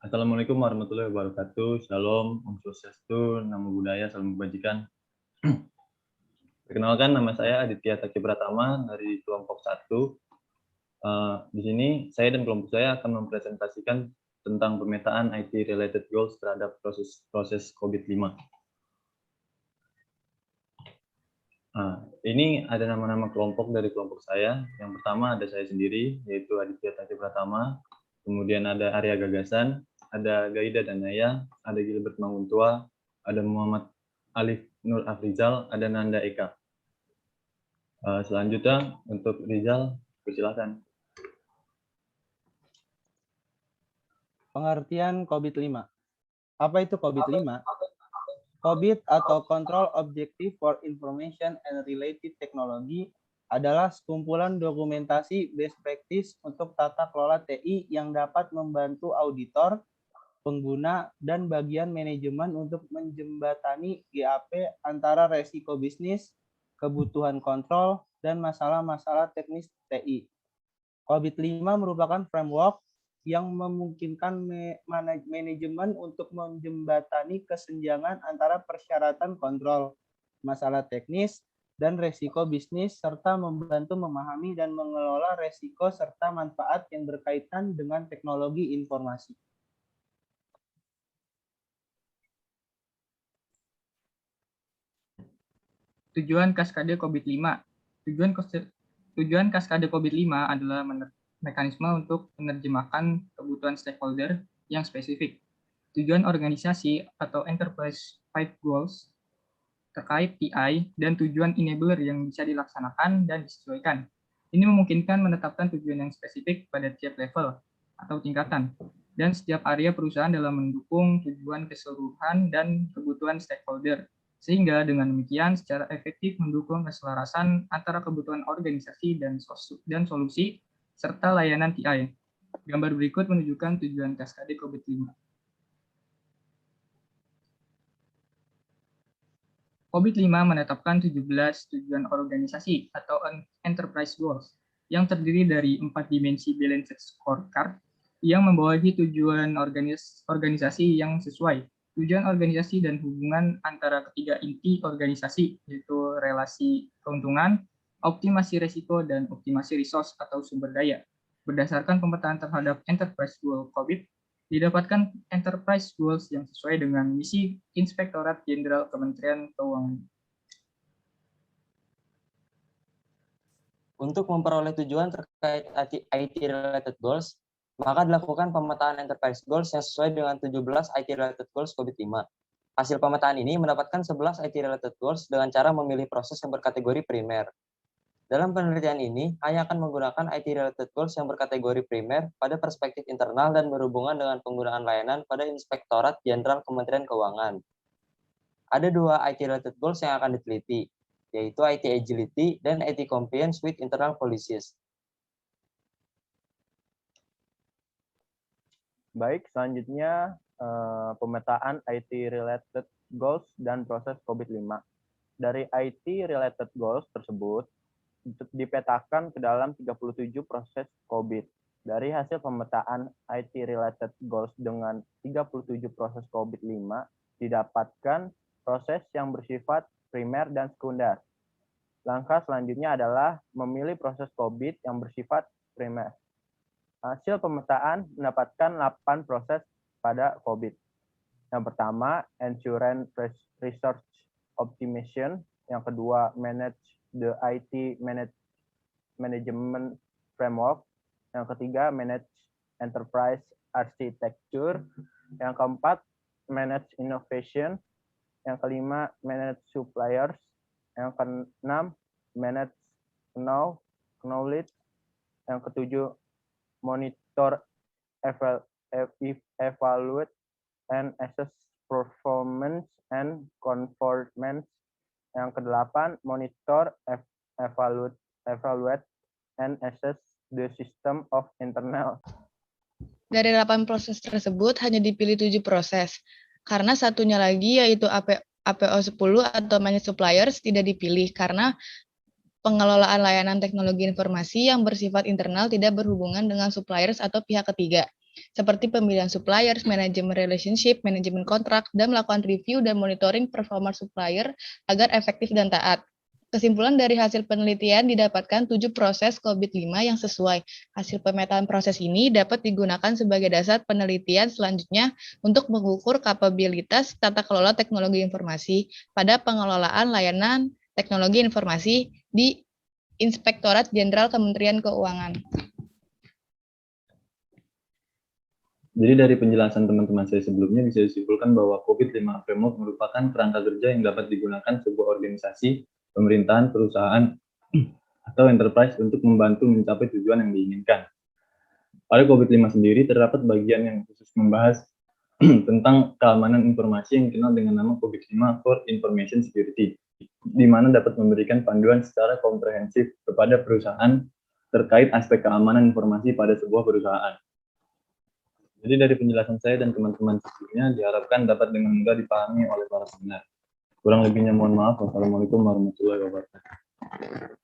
Assalamualaikum warahmatullahi wabarakatuh. Shalom, Om Swastiastu, Namo Buddhaya, Salam Kebajikan. Perkenalkan, nama saya Aditya Taki Pratama dari kelompok 1. Di sini saya dan kelompok saya akan mempresentasikan tentang pemetaan IT-related goals terhadap proses COVID-5. Ini ada nama-nama kelompok dari kelompok saya. Yang pertama ada saya sendiri, yaitu Aditya Taki Pratama. Kemudian ada Arya Gagasan, ada Gaida Danaya, ada Gilbert Manguntua, ada Muhammad Alif Nur Afrizal, ada Nanda Eka. Selanjutnya untuk Rizal, persilakan. Pengertian COVID-5. Apa itu COVID-5? COVID atau Control Objective for Information and Related Technology adalah sekumpulan dokumentasi best practice untuk tata kelola TI yang dapat membantu auditor, pengguna, dan bagian manajemen untuk menjembatani GAP antara resiko bisnis, kebutuhan kontrol, dan masalah-masalah teknis TI. COVID-5 merupakan framework yang memungkinkan manajemen untuk menjembatani kesenjangan antara persyaratan kontrol, masalah teknis, dan resiko bisnis, serta membantu memahami dan mengelola resiko serta manfaat yang berkaitan dengan teknologi informasi. Tujuan Kaskade COVID-5. Tujuan Kaskade COVID-5 adalah mekanisme untuk menerjemahkan kebutuhan stakeholder yang spesifik. Tujuan organisasi atau Enterprise 5 Goals terkait TI dan tujuan enabler yang bisa dilaksanakan dan disesuaikan. Ini memungkinkan menetapkan tujuan yang spesifik pada tiap level atau tingkatan dan setiap area perusahaan dalam mendukung tujuan keseluruhan dan kebutuhan stakeholder. Sehingga dengan demikian secara efektif mendukung keselarasan antara kebutuhan organisasi dan solusi serta layanan TI. Gambar berikut menunjukkan tujuan Kaskade COVID-5. COVID-5 menetapkan 17 tujuan organisasi atau enterprise goals yang terdiri dari 4 dimensi balanced scorecard yang membawahi tujuan organisasi yang sesuai. Tujuan organisasi dan hubungan antara ketiga inti organisasi, yaitu relasi keuntungan, optimasi risiko, dan optimasi resource atau sumber daya. Berdasarkan pemetaan terhadap Enterprise Goal COVID, didapatkan Enterprise Goals yang sesuai dengan misi Inspektorat Jenderal Kementerian Keuangan. Untuk memperoleh tujuan terkait IT-related goals, maka dilakukan pemetaan enterprise goals yang sesuai dengan 17 IT-related goals COVID-5. Hasil pemetaan ini mendapatkan 11 IT-related goals dengan cara memilih proses yang berkategori primer. Dalam penelitian ini, hanya akan menggunakan IT-related goals yang berkategori primer pada perspektif internal dan berhubungan dengan penggunaan layanan pada Inspektorat Jenderal Kementerian Keuangan. Ada 2 IT-related goals yang akan diteliti, yaitu IT Agility dan IT Compliance with Internal Policies. Baik, selanjutnya pemetaan IT-related goals dan proses COVID-5. Dari IT-related goals tersebut, dipetakan ke dalam 37 proses COVID. Dari hasil pemetaan IT-related goals dengan 37 proses COVID-5, didapatkan proses yang bersifat primer dan sekunder. Langkah selanjutnya adalah memilih proses COVID yang bersifat primer. Hasil pemetaan mendapatkan 8 proses pada COVID. Yang pertama, Insurance Resource Optimization. Yang kedua, Manage the IT Management Framework. Yang ketiga, Manage Enterprise Architecture. Yang keempat, Manage Innovation. Yang kelima, Manage Suppliers. Yang keenam, Manage Knowledge. Yang ketujuh, Monitor, Evaluate, and Assess Performance and Conformance. Yang kedelapan, Monitor, Evaluate, and Assess the System of Internal. Dari 8 proses tersebut, hanya dipilih 7 proses. Karena satunya lagi, yaitu APO 10 atau Managed Suppliers, tidak dipilih karena pengelolaan layanan teknologi informasi yang bersifat internal tidak berhubungan dengan suppliers atau pihak ketiga. seperti pemilihan suppliers, manajemen relationship, manajemen kontrak, dan melakukan review dan monitoring performa supplier agar efektif dan taat. Kesimpulan dari hasil penelitian didapatkan 7 proses COVID-5 yang sesuai. Hasil pemetaan proses ini dapat digunakan sebagai dasar penelitian selanjutnya untuk mengukur kapabilitas tata kelola teknologi informasi pada pengelolaan layanan teknologi informasi di Inspektorat Jenderal Kementerian Keuangan. Jadi dari penjelasan teman-teman saya sebelumnya bisa disimpulkan bahwa COVID-5 Framework merupakan kerangka kerja yang dapat digunakan sebuah organisasi, pemerintahan, perusahaan, atau enterprise untuk membantu mencapai tujuan yang diinginkan. Pada COVID-5 sendiri terdapat bagian yang khusus membahas tentang keamanan informasi yang dikenal dengan nama COVID-5 for Information Security, di mana dapat memberikan panduan secara komprehensif kepada perusahaan terkait aspek keamanan informasi pada sebuah perusahaan. Jadi dari penjelasan saya dan teman-teman sebelumnya diharapkan dapat dengan mudah dipahami oleh para pendengar. Kurang lebihnya mohon maaf. Wassalamualaikum warahmatullahi wabarakatuh.